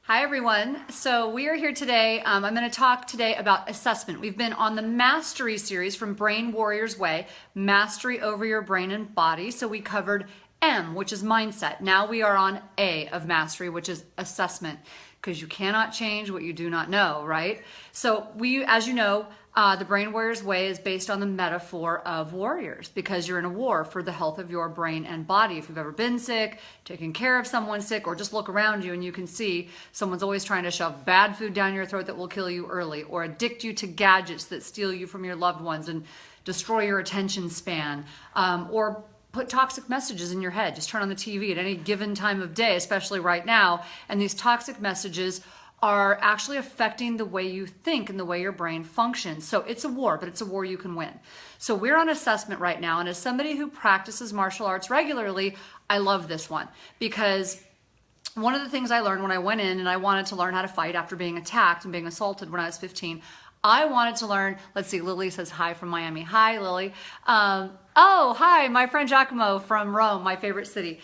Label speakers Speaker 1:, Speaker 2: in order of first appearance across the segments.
Speaker 1: Hi everyone. So we are here today. I'm going to talk today about assessment. We've been on the Mastery series from Brain Warrior's Way, Mastery over your brain and body. So we covered M, which is mindset. Now we are on A of mastery, which is assessment, because you cannot change what you do not know, right? So we, as you know, the Brain Warrior's Way is based on the metaphor of warriors, because you're in a war for the health of your brain and body. If you've ever been sick, taken care of someone sick, or just look around you and you can see someone's always trying to shove bad food down your throat that will kill you early, or addict you to gadgets that steal you from your loved ones and destroy your attention span, or put toxic messages in your head. Just turn on the TV at any given time of day, especially right now, and these toxic messages are actually affecting the way you think and the way your brain functions. So it's a war, but it's a war you can win. So we're on assessment right now, and as somebody who practices martial arts regularly, I love this one, because one of the things I learned when I went in and I wanted to learn how to fight after being attacked and being assaulted when I was 15, I wanted to learn, let's see, Lily says hi from Miami. Hi, Lily. Oh, hi, my friend Giacomo from Rome, my favorite city.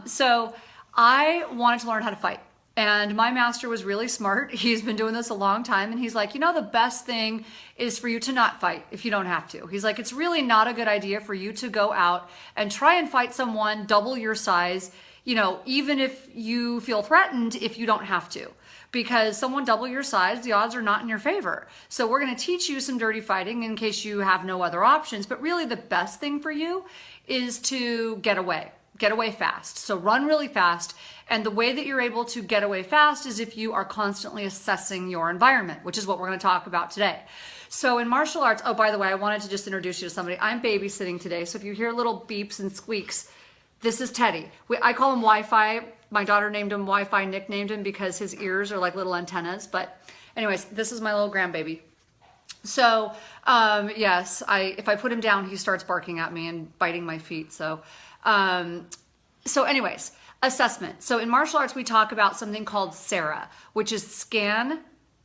Speaker 1: So I wanted to learn how to fight. And my master was really smart. He's been doing this a long time. And he's like, you know, the best thing is for you to not fight if you don't have to. He's like, it's really not a good idea for you to go out and try and fight someone double your size, you know, even if you feel threatened, if you don't have to. Because someone double your size, the odds are not in your favor. So we're going to teach you some dirty fighting in case you have no other options. But really the best thing for you is to get away fast. So run really fast. And the way that you're able to get away fast is if you are constantly assessing your environment, which is what we're going to talk about today. So in martial arts, oh, by the way, I wanted to just introduce you to somebody. I'm babysitting today. So if you hear little beeps and squeaks, this is Teddy. I call him Wi-Fi. My daughter named him Wi-Fi, nicknamed him because his ears are like little antennas. But anyways, this is my little grandbaby. So yes, if I put him down, he starts barking at me and biting my feet. So anyways, assessment. So in martial arts, we talk about something called SARA, which is scan,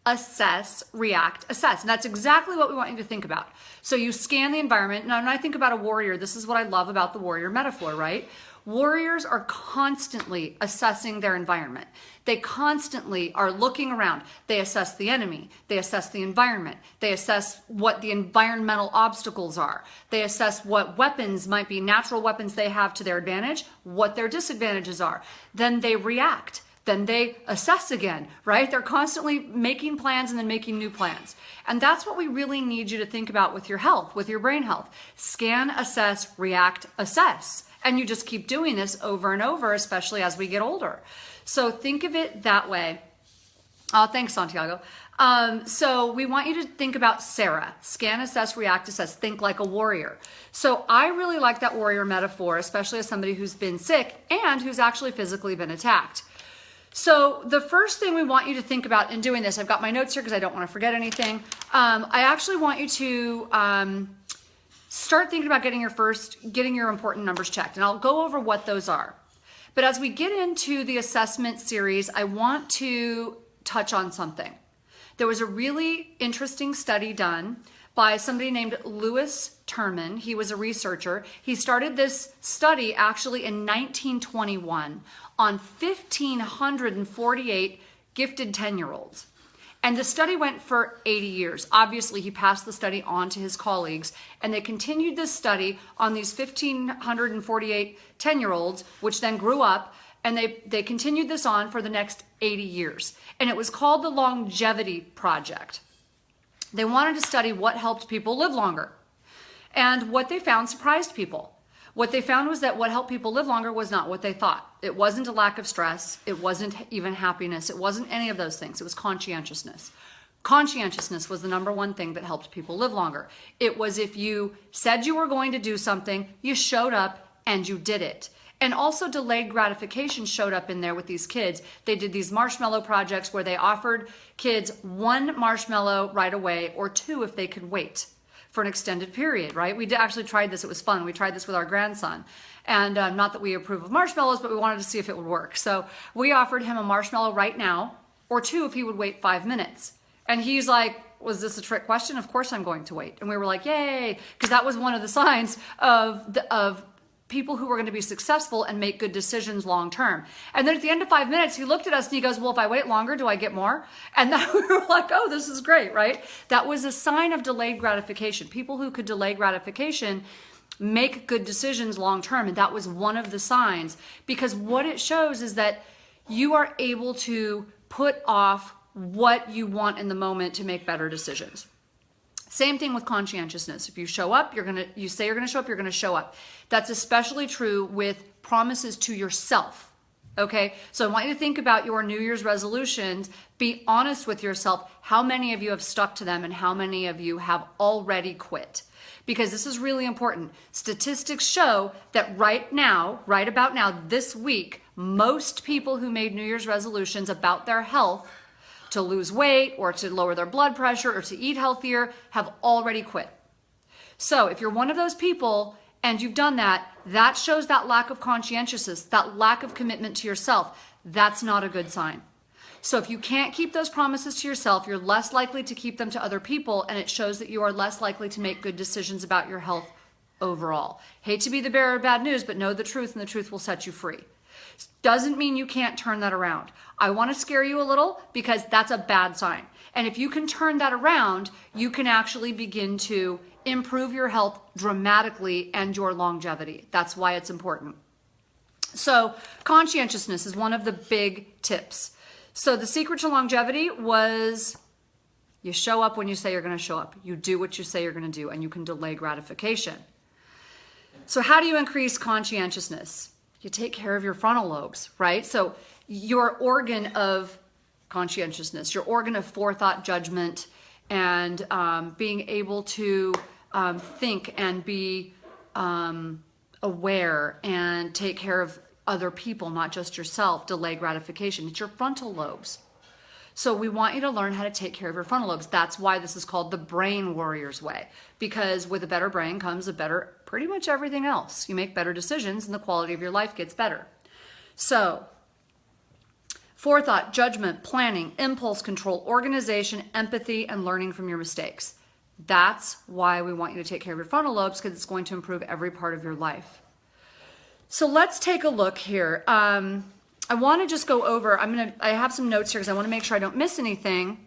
Speaker 1: assess, react, assess. And that's exactly what we want you to think about. So you scan the environment. Now, when I think about a warrior, this is what I love about the warrior metaphor, right? Warriors are constantly assessing their environment. They constantly are looking around. They assess the enemy. They assess the environment. They assess what the environmental obstacles are. They assess what weapons might be natural weapons they have to their advantage, what their disadvantages are. Then they react. Then they assess again, right? They're constantly making plans and then making new plans. And that's what we really need you to think about with your health, with your brain health. Scan, assess, react, assess. And you just keep doing this over and over, especially as we get older. So think of it that way. Thanks, Santiago. So we want you to think about SARA, scan, assess, react, assess, think like a warrior. So I really like that warrior metaphor, especially as somebody who's been sick and who's actually physically been attacked. So the first thing we want you to think about in doing this, I've got my notes here because I don't want to forget anything. I actually want you to start thinking about getting your important numbers checked. And I'll go over what those are. But as we get into the assessment series, I want to touch on something. There was a really interesting study done by somebody named Louis Terman. He was a researcher. He started this study actually in 1921 on 1,548 gifted 10-year-olds. And the study went for 80 years. Obviously, he passed the study on to his colleagues, and they continued this study on these 1,548 10-year-olds, which then grew up, and they continued this on for the next 80 years. And it was called the Longevity Project. They wanted to study what helped people live longer. And what they found surprised people. What they found was that what helped people live longer was not what they thought. It wasn't a lack of stress. It wasn't even happiness. It wasn't any of those things. It was conscientiousness. Conscientiousness was the number one thing that helped people live longer. It was if you said you were going to do something, you showed up and you did it. And also delayed gratification showed up in there with these kids. They did these marshmallow projects where they offered kids one marshmallow right away or two if they could wait for an extended period, right? We actually tried this. It was fun. We tried this with our grandson. And not that we approve of marshmallows, but we wanted to see if it would work. So we offered him a marshmallow right now or two if he would wait 5 minutes. And he's like, was this a trick question? Of course I'm going to wait. And we were like, yay, because that was one of the signs of people who were going to be successful and make good decisions long term. And then at the end of 5 minutes, he looked at us and he goes, well, if I wait longer, do I get more? And then we were like, oh, this is great, right? That was a sign of delayed gratification. People who could delay gratification make good decisions long term. And that was one of the signs, because what it shows is that you are able to put off what you want in the moment to make better decisions. Same thing with conscientiousness. If you show up, you say you're going to show up, you're going to show up. That's especially true with promises to yourself. Okay? So I want you to think about your New Year's resolutions. Be honest with yourself. How many of you have stuck to them and how many of you have already quit? Because this is really important. Statistics show that right about now, this week, most people who made New Year's resolutions about their health, to lose weight or to lower their blood pressure or to eat healthier, have already quit. So if you're one of those people and you've done that, that shows that lack of conscientiousness, that lack of commitment to yourself. That's not a good sign. So if you can't keep those promises to yourself, you're less likely to keep them to other people, and it shows that you are less likely to make good decisions about your health overall. Hate to be the bearer of bad news, but know the truth, and the truth will set you free. Doesn't mean you can't turn that around. I want to scare you a little because that's a bad sign. And if you can turn that around, you can actually begin to improve your health dramatically and your longevity. That's why it's important. So conscientiousness is one of the big tips. So the secret to longevity was you show up when you say you're going to show up. You do what you say you're going to do, and you can delay gratification. So how do you increase conscientiousness? You take care of your frontal lobes, right? So your organ of conscientiousness, your organ of forethought, judgment, and being able to think and be aware and take care of other people, not just yourself, delay gratification. It's your frontal lobes. So we want you to learn how to take care of your frontal lobes. That's why this is called the brain warrior's way, because with a better brain comes a better, pretty much everything else. You make better decisions and the quality of your life gets better. So forethought, judgment, planning, impulse control, organization, empathy, and learning from your mistakes. That's why we want you to take care of your frontal lobes, because it's going to improve every part of your life. So let's take a look here. I want to just go over, I have some notes here because I want to make sure I don't miss anything.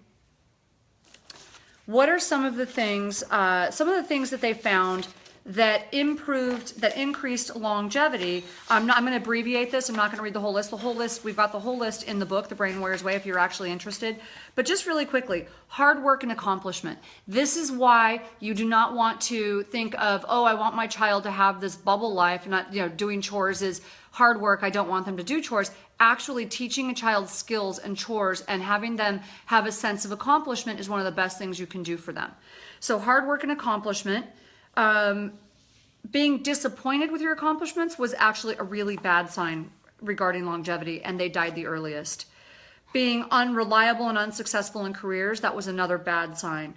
Speaker 1: What are some of the things that they found that increased longevity? I'm going to abbreviate this. I'm not going to read the whole list. We've got the whole list in the book, The Brain Warrior's Way, if you're actually interested. But just really quickly, hard work and accomplishment. This is why you do not want to think of, oh, I want my child to have this bubble life, and not, doing chores is hard work. I don't want them to do chores. Actually teaching a child skills and chores and having them have a sense of accomplishment is one of the best things you can do for them. So hard work and accomplishment. Being disappointed with your accomplishments was actually a really bad sign regarding longevity, and they died the earliest. Being unreliable and unsuccessful in careers, that was another bad sign.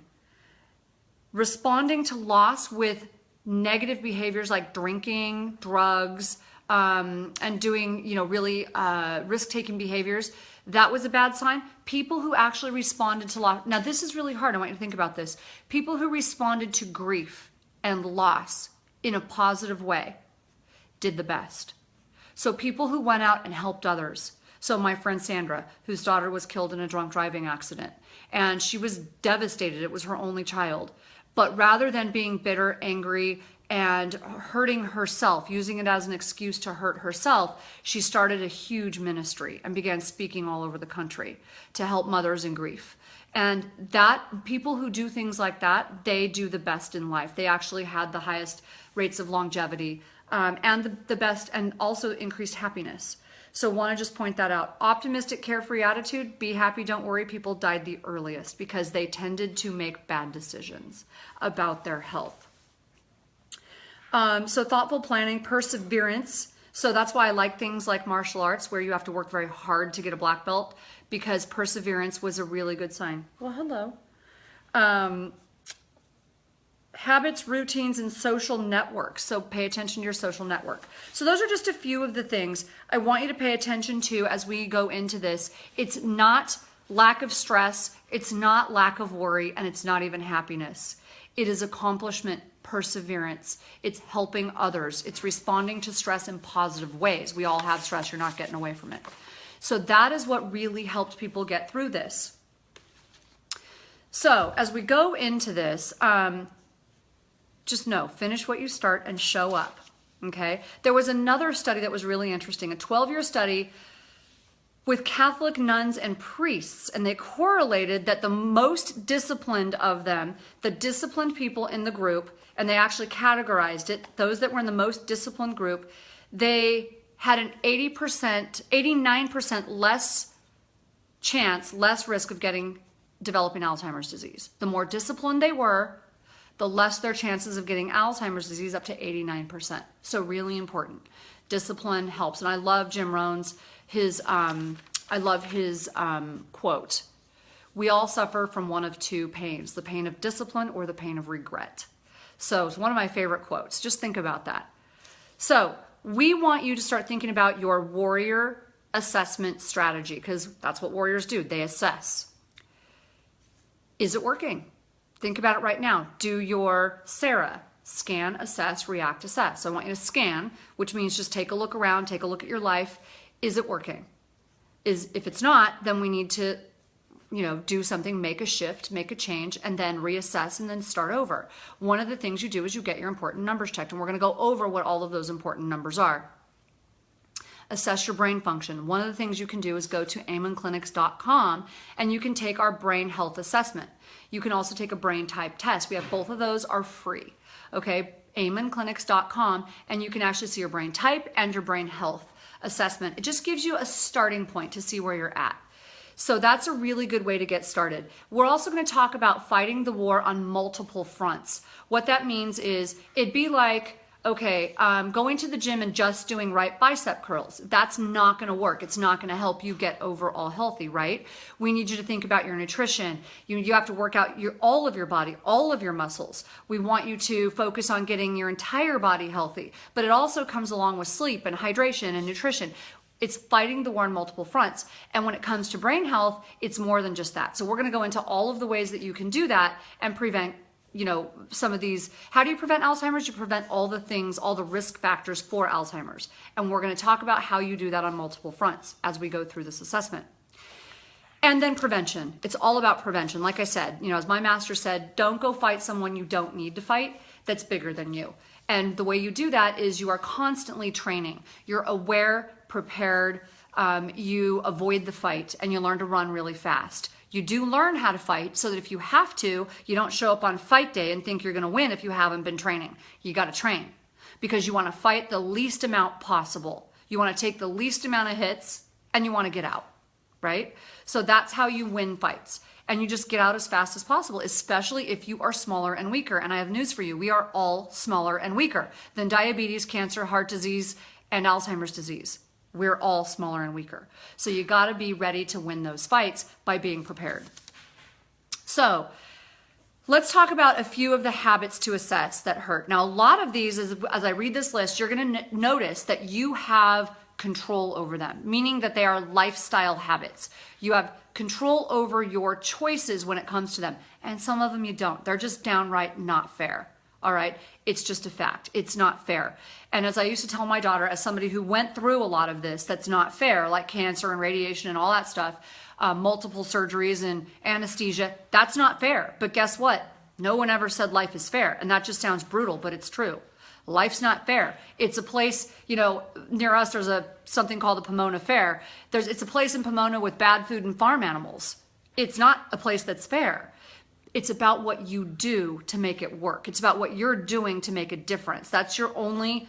Speaker 1: Responding to loss with negative behaviors like drinking, drugs, and doing, really risk-taking behaviors, that was a bad sign. People who actually responded to loss. Now, this is really hard. I want you to think about this. People who responded to grief and loss in a positive way did the best. So people who went out and helped others. So my friend Sandra, whose daughter was killed in a drunk driving accident, and she was devastated. It was her only child. But rather than being bitter, angry, and hurting herself, using it as an excuse to hurt herself, she started a huge ministry and began speaking all over the country to help mothers in grief. And that people who do things like that, they do the best in life. They actually had the highest rates of longevity and the best, and also increased happiness. So want to just point that out. Optimistic, carefree attitude, be happy, don't worry, people died the earliest because they tended to make bad decisions about their health. So thoughtful planning, perseverance. So that's why I like things like martial arts, where you have to work very hard to get a black belt, because perseverance was a really good sign. Well, hello. Habits, routines, and social networks. So pay attention to your social network. So those are just a few of the things I want you to pay attention to as we go into this. It's not lack of stress, it's not lack of worry, and it's not even happiness. It is accomplishment, perseverance. It's helping others. It's responding to stress in positive ways. We all have stress. You're not getting away from it. So that is what really helped people get through this. So as we go into this, just know, finish what you start and show up, okay? There was another study that was really interesting, a 12-year study with Catholic nuns and priests, and they correlated that the most disciplined of them, the disciplined people in the group, and they actually categorized it, those that were in the most disciplined group, they had an 89% less chance, less risk of developing Alzheimer's disease. The more disciplined they were, the less their chances of getting Alzheimer's disease, up to 89%. So really important. Discipline helps. And I love Jim Rohn's, quote. We all suffer from one of two pains, the pain of discipline or the pain of regret. So it's one of my favorite quotes. Just think about that. So we want you to start thinking about your warrior assessment strategy, because that's what warriors do. They assess. Is it working? Think about it right now. Do your Sarah. Scan, assess, react, assess. So I want you to scan, which means just take a look around, take a look at your life. Is it working? If it's not, then we need to, do something, make a shift, make a change, and then reassess and then start over. One of the things you do is you get your important numbers checked, and we're going to go over what all of those important numbers are. Assess your brain function. One of the things you can do is go to amenclinics.com and you can take our brain health assessment. You can also take a brain type test. We have both of those are free. Okay, amenclinics.com, and you can actually see your brain type and your brain health assessment. It just gives you a starting point to see where you're at. So that's a really good way to get started. We're also going to talk about fighting the war on multiple fronts. What that means is it'd be like, okay, going to the gym and just doing right bicep curls. That's not going to work. It's not going to help you get overall healthy, right? We need you to think about your nutrition. You have to work out all of your body, all of your muscles. We want you to focus on getting your entire body healthy, but it also comes along with sleep and hydration and nutrition. It's fighting the war on multiple fronts. And when it comes to brain health, it's more than just that. So we're going to go into all of the ways that you can do that and prevent some of these. How do you prevent Alzheimer's? You prevent all the things, all the risk factors for Alzheimer's. And we're going to talk about how you do that on multiple fronts as we go through this assessment. And then prevention. It's all about prevention. Like I said, as my master said, don't go fight someone you don't need to fight that's bigger than you. And the way you do that is you are constantly training. You're aware, prepared, you avoid the fight, and you learn to run really fast. You do learn how to fight so that if you have to, you don't show up on fight day and think you're going to win if you haven't been training. You got to train because you want to fight the least amount possible. You want to take the least amount of hits and you want to get out, right? So that's how you win fights. And you just get out as fast as possible, especially if you are smaller and weaker. And I have news for you. We are all smaller and weaker than diabetes, cancer, heart disease, and Alzheimer's disease. We're all smaller and weaker. So you got to be ready to win those fights by being prepared. So let's talk about a few of the habits to assess that hurt. Now, a lot of these, as I read this list, you're going to notice that you have control over them, meaning that they are lifestyle habits. You have control over your choices when it comes to them. And some of them you don't. They're just downright not fair. All right. It's just a fact. It's not fair. And as I used to tell my daughter, as somebody who went through a lot of this, that's not fair, like cancer and radiation and all that stuff, multiple surgeries and anesthesia, that's not fair. But guess what? No one ever said life is fair. And that just sounds brutal, but it's true. Life's not fair. It's a place, near us, there's something called the Pomona Fair. It's a place in Pomona with bad food and farm animals. It's not a place that's fair. It's about what you do to make it work. It's about what you're doing to make a difference. That's your only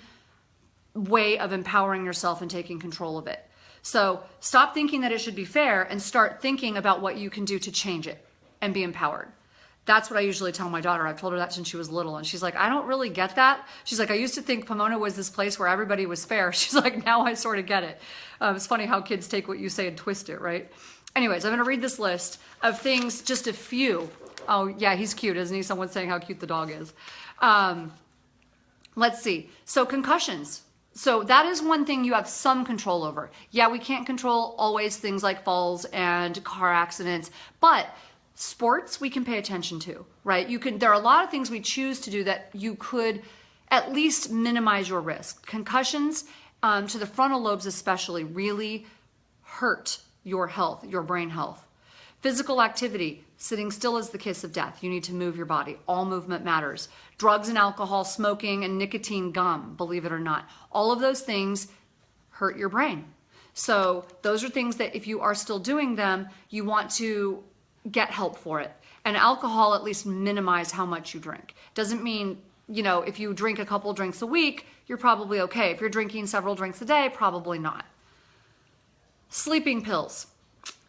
Speaker 1: way of empowering yourself and taking control of it. So stop thinking that it should be fair and start thinking about what you can do to change it and be empowered. That's what I usually tell my daughter. I've told her that since she was little. And she's like, I don't really get that. She's like, I used to think Pomona was this place where everybody was fair. She's like, now I sort of get it. It's funny how kids take what you say and twist it, right? Anyways, I'm going to read this list of things, just a few. Oh, yeah, he's cute, isn't he? Someone's saying how cute the dog is. Let's see. So concussions. So that is one thing you have some control over. Yeah, we can't control always things like falls and car accidents, but Sports, we can pay attention to, right? There are a lot of things we choose to do that you could at least minimize your risk. Concussions to the frontal lobes especially really hurt your health, your brain health. Physical activity, sitting still is the kiss of death. You need to move your body. All movement matters. Drugs and alcohol, smoking and nicotine gum, believe it or not. All of those things hurt your brain. So those are things that if you are still doing them, you want to get help for it. And alcohol, at least minimize how much you drink. Doesn't mean, if you drink a couple drinks a week, you're probably okay. If you're drinking several drinks a day, probably not. Sleeping pills.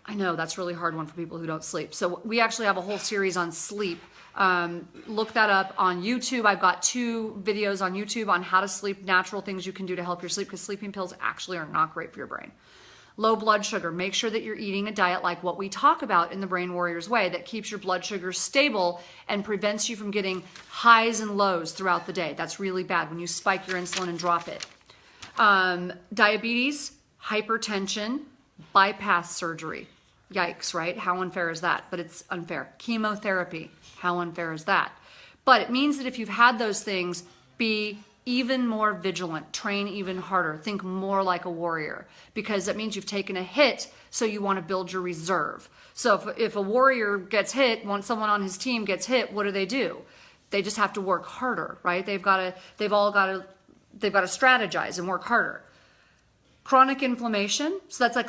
Speaker 1: I know that's a really hard one for people who don't sleep. So we actually have a whole series on sleep. Look that up on YouTube. I've got 2 videos on YouTube on how to sleep, natural things you can do to help your sleep, because sleeping pills actually are not great for your brain. Low blood sugar. Make sure that you're eating a diet like what we talk about in the Brain Warriors Way that keeps your blood sugar stable and prevents you from getting highs and lows throughout the day. That's really bad when you spike your insulin and drop it. Diabetes, hypertension, bypass surgery. Yikes, right? How unfair is that? But it's unfair. Chemotherapy. How unfair is that? But it means that if you've had those things, be even more vigilant, train even harder, think more like a warrior, because that means you've taken a hit, so you want to build your reserve. So if a warrior gets hit, once someone on his team gets hit, what do? They just have to work harder, right? They've got to strategize and work harder. Chronic inflammation, so that's like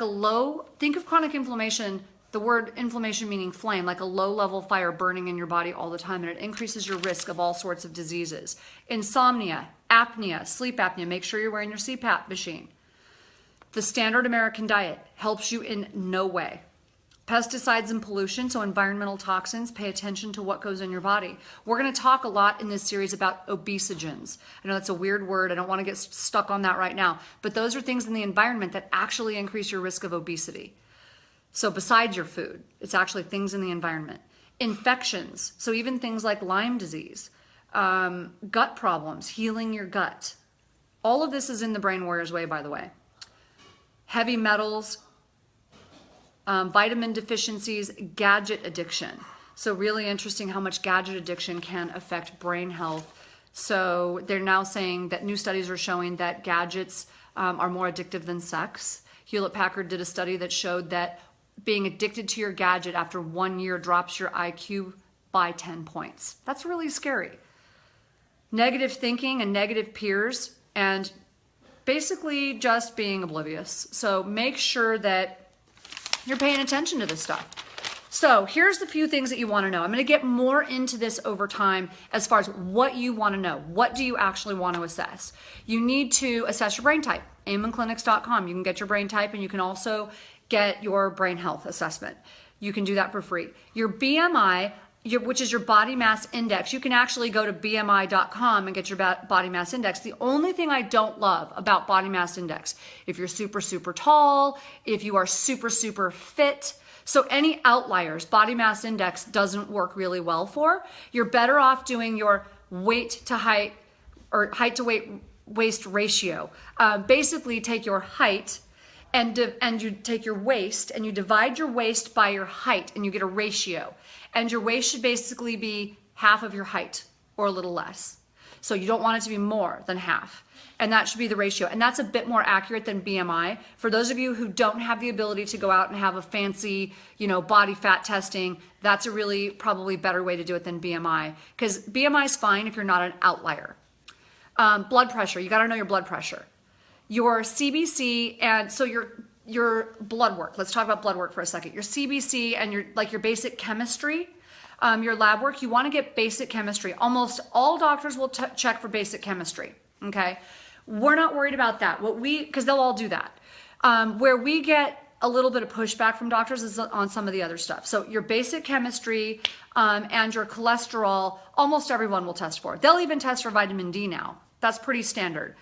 Speaker 1: think of chronic inflammation, the word inflammation meaning flame, like a low level fire burning in your body all the time, and it increases your risk of all sorts of diseases. Insomnia, apnea, sleep apnea, make sure you're wearing your CPAP machine. The standard American diet helps you in no way. Pesticides and pollution, so environmental toxins, pay attention to what goes in your body. We're going to talk a lot in this series about obesogens. I know that's a weird word. I don't want to get stuck on that right now. But those are things in the environment that actually increase your risk of obesity. So besides your food, it's actually things in the environment. Infections, so even things like Lyme disease, gut problems, healing your gut. All of this is in the Brain Warriors Way, by the way. Heavy metals, vitamin deficiencies, gadget addiction. So really interesting how much gadget addiction can affect brain health. So they're now saying that new studies are showing that gadgets are more addictive than sex. Hewlett-Packard did a study that showed that being addicted to your gadget after 1 year drops your IQ by 10 points. That's really scary. Negative thinking and negative peers, and basically just being oblivious. So make sure that you're paying attention to this stuff. So here's the few things that you want to know. I'm going to get more into this over time as far as what you want to know. What do you actually want to assess? You need to assess your brain type. AmenClinics.com. You can get your brain type, and you can also get your brain health assessment. You can do that for free. Your BMI, which is your body mass index, you can actually go to BMI.com and get your body mass index. The only thing I don't love about body mass index, if you're super, super tall, if you are super, super fit, so any outliers, body mass index doesn't work really well for. You're better off doing your weight to height or height to waist ratio. Basically take your height and you take your waist and you divide your waist by your height and you get a ratio. And your waist should basically be half of your height or a little less. So you don't want it to be more than half. And that should be the ratio. And that's a bit more accurate than BMI. For those of you who don't have the ability to go out and have a fancy, body fat testing, that's a really probably better way to do it than BMI. Because BMI is fine if you're not an outlier. Blood pressure, you gotta know your blood pressure. Your CBC, and so your blood work. Let's talk about blood work for a second. Your CBC and your basic chemistry, your lab work, you want to get basic chemistry. Almost all doctors will check for basic chemistry, okay? We're not worried about that. Because they'll all do that. Where we get a little bit of pushback from doctors is on some of the other stuff. So your basic chemistry and your cholesterol, almost everyone will test for. They'll even test for vitamin D now. That's pretty standard.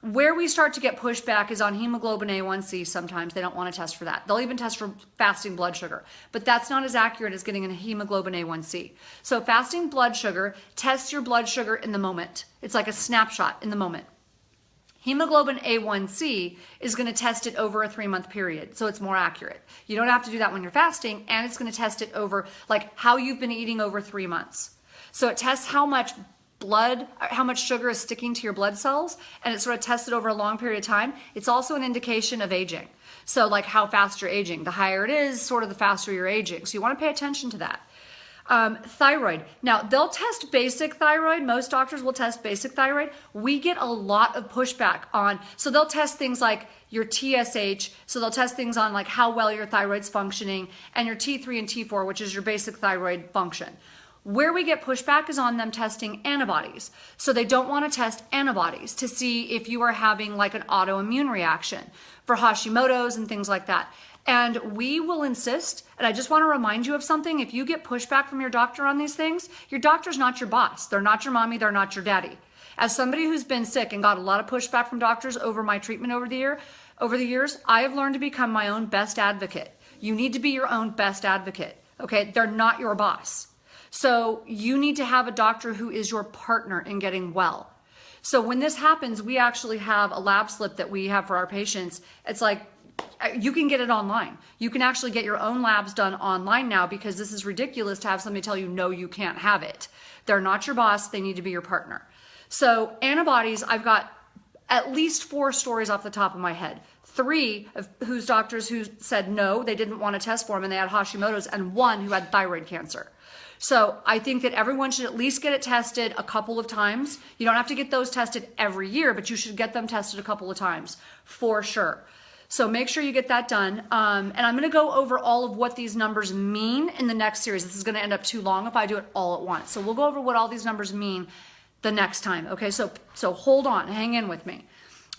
Speaker 1: Where we start to get pushback is on hemoglobin A1C. Sometimes they don't want to test for that. They'll even test for fasting blood sugar, but that's not as accurate as getting a hemoglobin A1C. So fasting blood sugar tests your blood sugar in the moment. It's like a snapshot in the moment. Hemoglobin A1C is going to test it over a 3-month period, so it's more accurate. You don't have to do that when you're fasting, and it's going to test it over like how you've been eating over 3 months. So it tests how much sugar is sticking to your blood cells, and it sort of tests it over a long period of time. It's also an indication of aging. So like how fast you're aging. The higher it is, sort of the faster you're aging. So you want to pay attention to that. Thyroid. Now, they'll test basic thyroid. Most doctors will test basic thyroid. We get a lot of pushback on, so they'll test things like your TSH. So they'll test things on like how well your thyroid's functioning, and your T3 and T4, which is your basic thyroid function. Where we get pushback is on them testing antibodies. So they don't want to test antibodies to see if you are having like an autoimmune reaction for Hashimoto's and things like that. And we will insist, and I just want to remind you of something. If you get pushback from your doctor on these things, your doctor's not your boss. They're not your mommy. They're not your daddy. As somebody who's been sick and got a lot of pushback from doctors over my treatment over the years, I have learned to become my own best advocate. You need to be your own best advocate. Okay? They're not your boss. So you need to have a doctor who is your partner in getting well. So when this happens, we actually have a lab slip that we have for our patients. It's like, you can get it online. You can actually get your own labs done online now, because this is ridiculous to have somebody tell you, no, you can't have it. They're not your boss. They need to be your partner. So antibodies, I've got at least 4 stories off the top of my head. 3 of whose doctors who said no, they didn't want to test for them and they had Hashimoto's, and 1 who had thyroid cancer. So I think that everyone should at least get it tested a couple of times. You don't have to get those tested every year, but you should get them tested a couple of times for sure. So make sure you get that done. And I'm going to go over all of what these numbers mean in the next series. This is going to end up too long if I do it all at once. So we'll go over what all these numbers mean the next time. Okay, so hold on, hang in with me.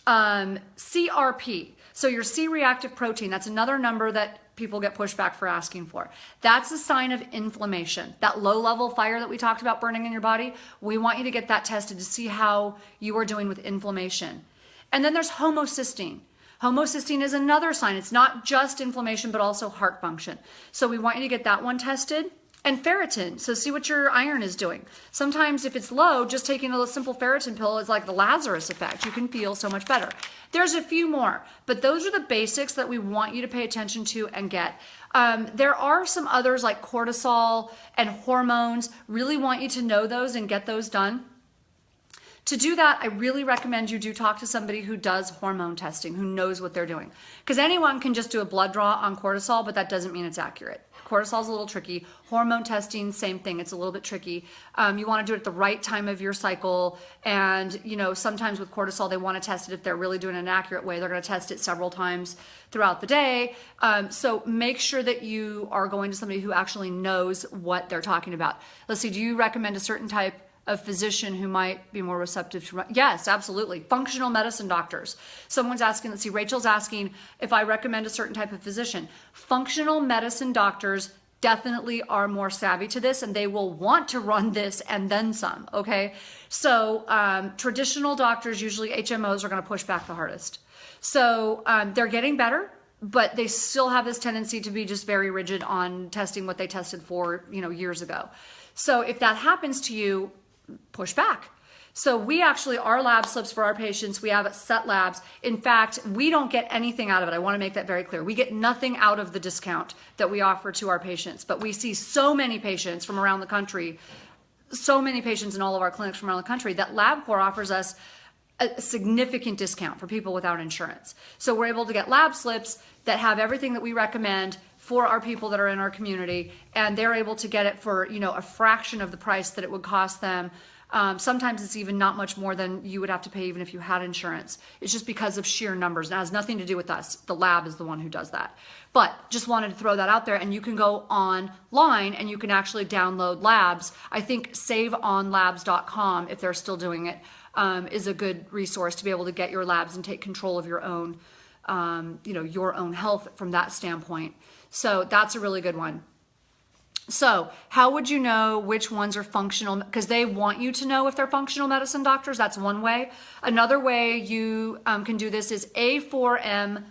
Speaker 1: CRP, so your C-reactive protein, that's another number that people get pushback for asking for. That's a sign of inflammation. That low-level fire that we talked about burning in your body, we want you to get that tested to see how you are doing with inflammation. And then there's homocysteine. Homocysteine is another sign. It's not just inflammation, but also heart function. So we want you to get that one tested. And ferritin, so see what your iron is doing. Sometimes if it's low, just taking a simple ferritin pill is like the Lazarus effect. You can feel so much better. There's a few more, but those are the basics that we want you to pay attention to and get. There are some others like cortisol and hormones. Really want you to know those and get those done. To do that, I really recommend you do talk to somebody who does hormone testing, who knows what they're doing. Because anyone can just do a blood draw on cortisol, but that doesn't mean it's accurate. Cortisol is a little tricky. Hormone testing, same thing. It's a little bit tricky. You want to do it at the right time of your cycle. And, you know, sometimes with cortisol, they want to test it if they're really doing it in an accurate way. They're going to test it several times throughout the day. So make sure that you are going to somebody who actually knows what they're talking about. Let's see, do you recommend a certain type of physician who might be more receptive to? Yes, absolutely. Functional medicine doctors. Someone's asking, let's see, Rachel's asking if I recommend a certain type of physician. Functional medicine doctors definitely are more savvy to this, and they will want to run this and then some, okay? So traditional doctors, usually HMOs, are going to push back the hardest. So they're getting better, but they still have this tendency to be just very rigid on testing what they tested for, you know, years ago. So if that happens to you, push back. So we actually, our lab slips for our patients, we have set labs. In fact, we don't get anything out of it. I want to make that very clear. We get nothing out of the discount that we offer to our patients, but we see so many patients from around the country, so many patients in all of our clinics from around the country, that LabCorp offers us a significant discount for people without insurance. So we're able to get lab slips that have everything that we recommend for our people that are in our community, and they're able to get it for, you know, a fraction of the price that it would cost them. Sometimes it's even not much more than you would have to pay even if you had insurance. It's just because of sheer numbers. And it has nothing to do with us. The lab is the one who does that. But just wanted to throw that out there, and you can go online and you can actually download labs. I think saveonlabs.com, if they're still doing it, is a good resource to be able to get your labs and take control of your own, you know, your own health from that standpoint. So that's a really good one. So how would you know which ones are functional? Because they want you to know if they're functional medicine doctors. That's one way. Another way you can do this is a4m.com.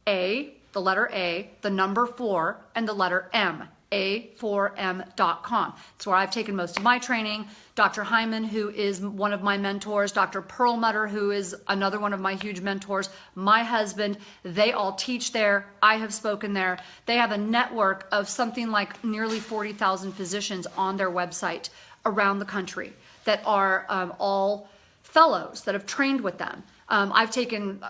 Speaker 1: A, the letter A, the number 4, and the letter M. a4m.com. It's where I've taken most of my training. Dr. Hyman, who is one of my mentors, Dr. Perlmutter, who is another one of my huge mentors, my husband, they all teach there. I have spoken there. They have a network of something like nearly 40,000 physicians on their website around the country that are all fellows that have trained with them. I've taken,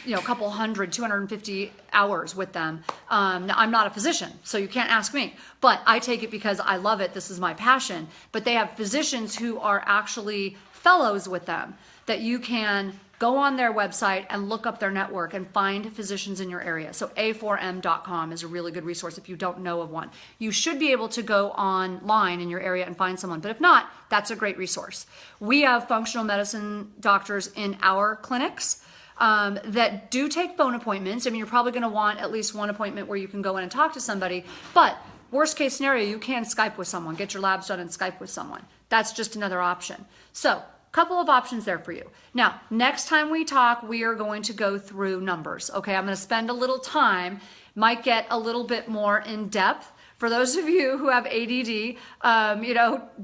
Speaker 1: a couple hundred, 250 hours with them. Now, I'm not a physician, so you can't ask me, but I take it because I love it. This is my passion. But they have physicians who are actually fellows with them that you can go on their website and look up their network and find physicians in your area. So a4m.com is a really good resource if you don't know of one. You should be able to go online in your area and find someone, but if not, that's a great resource. We have functional medicine doctors in our clinics that do take phone appointments. I mean, you're probably going to want at least one appointment where you can go in and talk to somebody, but worst case scenario, you can Skype with someone, get your labs done and Skype with someone. That's just another option. So couple of options there for you. Now, next time we talk, we are going to go through numbers. Okay, I'm going to spend a little time, might get a little bit more in depth. For those of you who have ADD,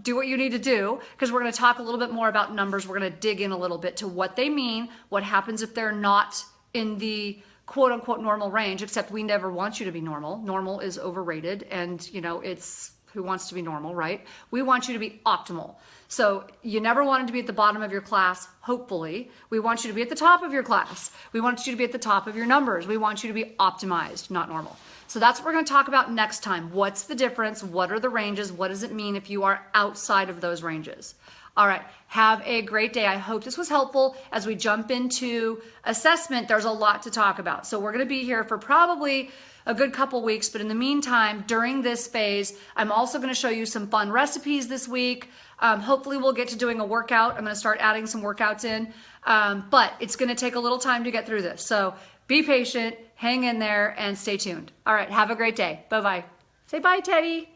Speaker 1: do what you need to do, because we're going to talk a little bit more about numbers. We're going to dig in a little bit to what they mean, what happens if they're not in the quote unquote normal range, except we never want you to be normal. Normal is overrated, and it's who wants to be normal, right? We want you to be optimal. So you never wanted to be at the bottom of your class, hopefully. We want you to be at the top of your class. We want you to be at the top of your numbers. We want you to be optimized, not normal. So that's what we're going to talk about next time. What's the difference? What are the ranges? What does it mean if you are outside of those ranges? All right, have a great day. I hope this was helpful. As we jump into assessment, there's a lot to talk about. So we're going to be here for probably a good couple weeks, but in the meantime, during this phase, I'm also going to show you some fun recipes this week. Hopefully we'll get to doing a workout. I'm going to start adding some workouts in, but it's going to take a little time to get through this. So be patient, hang in there, and stay tuned. All right, have a great day. Bye-bye. Say bye, Teddy.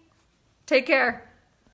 Speaker 1: Take care.